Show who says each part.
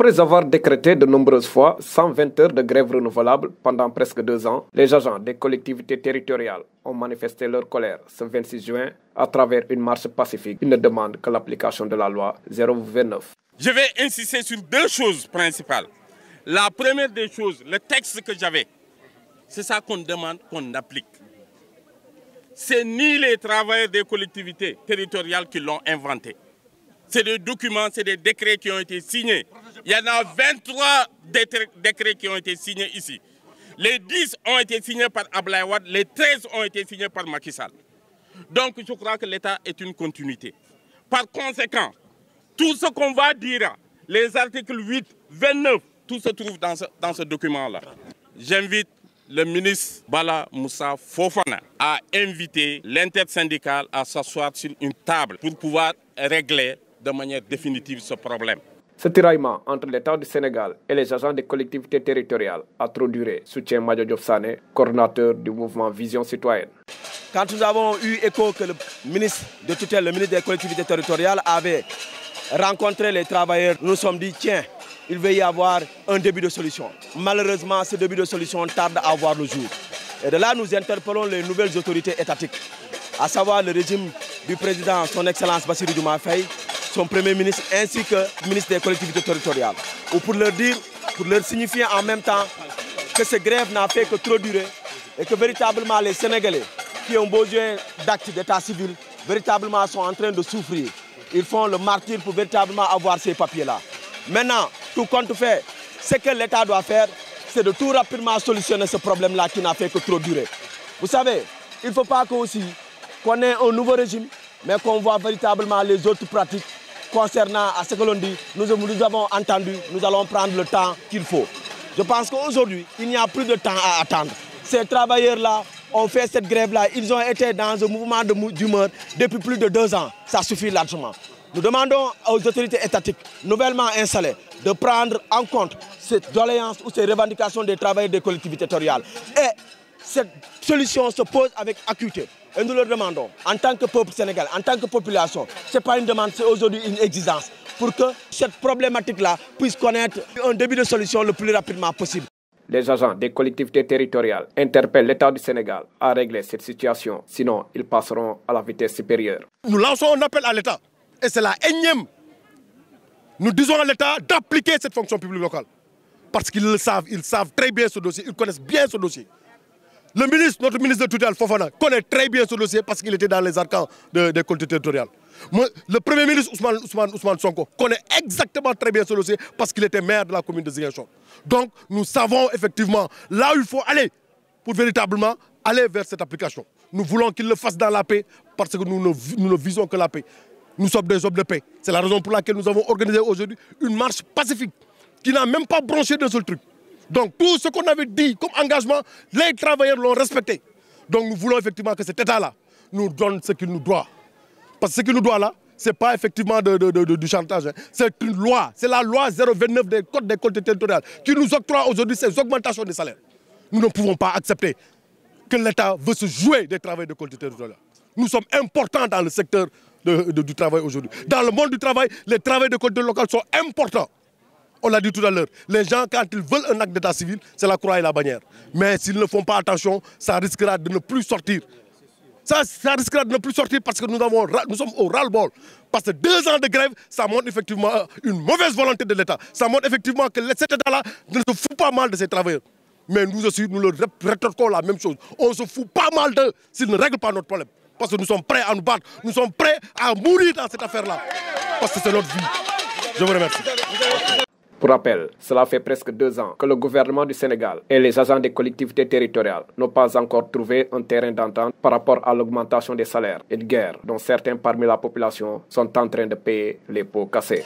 Speaker 1: Après avoir décrété de nombreuses fois 120 heures de grève renouvelable pendant presque 2 ans, les agents des collectivités territoriales ont manifesté leur colère ce 26 juin à travers une marche pacifique. Ils ne demandent que l'application de la loi 029.
Speaker 2: Je vais insister sur 2 choses principales. La première des choses, le texte que j'avais, c'est ça qu'on demande qu'on applique. C'est ni les travailleurs des collectivités territoriales qui l'ont inventé. C'est des documents, c'est des décrets qui ont été signés. Il y en a 23 décrets qui ont été signés ici. Les 10 ont été signés par Abdoulaye Wade, les 13 ont été signés par Macky Sall. Donc je crois que l'État est une continuité. Par conséquent, tout ce qu'on va dire, les articles 8, 29, tout se trouve dans ce document-là. J'invite le ministre Bala Moussa Fofana a invité l'intersyndicale à s'asseoir sur une table pour pouvoir régler de manière définitive ce problème.
Speaker 1: Ce tiraillement entre l'État du Sénégal et les agents des collectivités territoriales a trop duré, soutient Madio Diop Sané, coordinateur du mouvement Vision Citoyenne.
Speaker 3: Quand nous avons eu écho que le ministre de tutelle, le ministre des collectivités territoriales avait rencontré les travailleurs, nous nous sommes dit, tiens, il va y avoir un début de solution. Malheureusement, ce début de solution tarde à voir le jour. Et de là, nous interpellons les nouvelles autorités étatiques, à savoir le régime du président, son Excellence Bassirou Diomaye Faye, son Premier ministre ainsi que le ministre des collectivités territoriales. Ou pour leur dire, pour leur signifier en même temps que cette grève n'a fait que trop durer et que véritablement les Sénégalais qui ont besoin d'actes d'état civil, véritablement sont en train de souffrir. Ils font le martyr pour véritablement avoir ces papiers-là. Maintenant, tout compte fait, ce que l'État doit faire, c'est de tout rapidement solutionner ce problème-là qui n'a fait que trop durer. Vous savez, il ne faut pas qu'on ait un nouveau régime, mais qu'on voit véritablement les autres pratiques concernant à ce que l'on dit. Nous avons entendu, nous allons prendre le temps qu'il faut. Je pense qu'aujourd'hui, il n'y a plus de temps à attendre. Ces travailleurs-là ont fait cette grève-là. Ils ont été dans un mouvement d'humeur depuis plus de 2 ans. Ça suffit largement. Nous demandons aux autorités étatiques nouvellement installées de prendre en compte cette doléance ou ces revendications des travailleurs des collectivités territoriales. Et cette solution se pose avec acuité. Et nous leur demandons, en tant que peuple sénégalais, en tant que population, ce n'est pas une demande, c'est aujourd'hui une exigence pour que cette problématique-là puisse connaître un début de solution le plus rapidement possible.
Speaker 1: Les agents des collectivités territoriales interpellent l'État du Sénégal à régler cette situation, sinon ils passeront à la vitesse supérieure.
Speaker 4: Nous lançons un appel à l'État, et c'est la énième. Nous disons à l'État d'appliquer cette fonction publique locale, parce qu'ils le savent, ils savent très bien ce dossier, ils connaissent bien ce dossier. Le ministre, notre ministre de tutelle, Fofana, connaît très bien ce dossier parce qu'il était dans les arcans des collectivités territoriales. Le Premier ministre Ousmane Sonko connaît exactement très bien ce dossier parce qu'il était maire de la commune de Ziguinchor. Donc nous savons effectivement là où il faut aller pour véritablement aller vers cette application. Nous voulons qu'il le fasse dans la paix parce que nous ne visons que la paix. Nous sommes des hommes de paix. C'est la raison pour laquelle nous avons organisé aujourd'hui une marche pacifique qui n'a même pas branché d'un seul truc. Donc tout ce qu'on avait dit comme engagement, les travailleurs l'ont respecté. Donc nous voulons effectivement que cet État-là nous donne ce qu'il nous doit. Parce que ce qu'il nous doit là, ce n'est pas effectivement du chantage. Hein. C'est une loi, c'est la loi 029 des codes des collectivités territoriales qui nous octroie aujourd'hui ces augmentations des salaires. Nous ne pouvons pas accepter que l'État veut se jouer des travailleurs de collectivités territoriales. Nous sommes importants dans le secteur du travail aujourd'hui. Dans le monde du travail, les travailleurs de collectivités locales sont importants. On l'a dit tout à l'heure, les gens, quand ils veulent un acte d'état civil, c'est la croix et la bannière. Mais s'ils ne font pas attention, ça risquera de ne plus sortir. Ça risquera de ne plus sortir parce que nous sommes au ras-le-bol. Parce que 2 ans de grève, ça montre effectivement une mauvaise volonté de l'État. Ça montre effectivement que cet État-là ne se fout pas mal de ses travailleurs. Mais nous aussi, nous leur rétorquons la même chose. On se fout pas mal d'eux s'ils ne règlent pas notre problème. Parce que nous sommes prêts à nous battre. Nous sommes prêts à mourir dans cette affaire-là. Parce que c'est notre vie. Je vous remercie.
Speaker 1: Pour rappel, cela fait presque 2 ans que le gouvernement du Sénégal et les agents des collectivités territoriales n'ont pas encore trouvé un terrain d'entente par rapport à l'augmentation des salaires. Une guerre dont certains parmi la population sont en train de payer les pots cassés.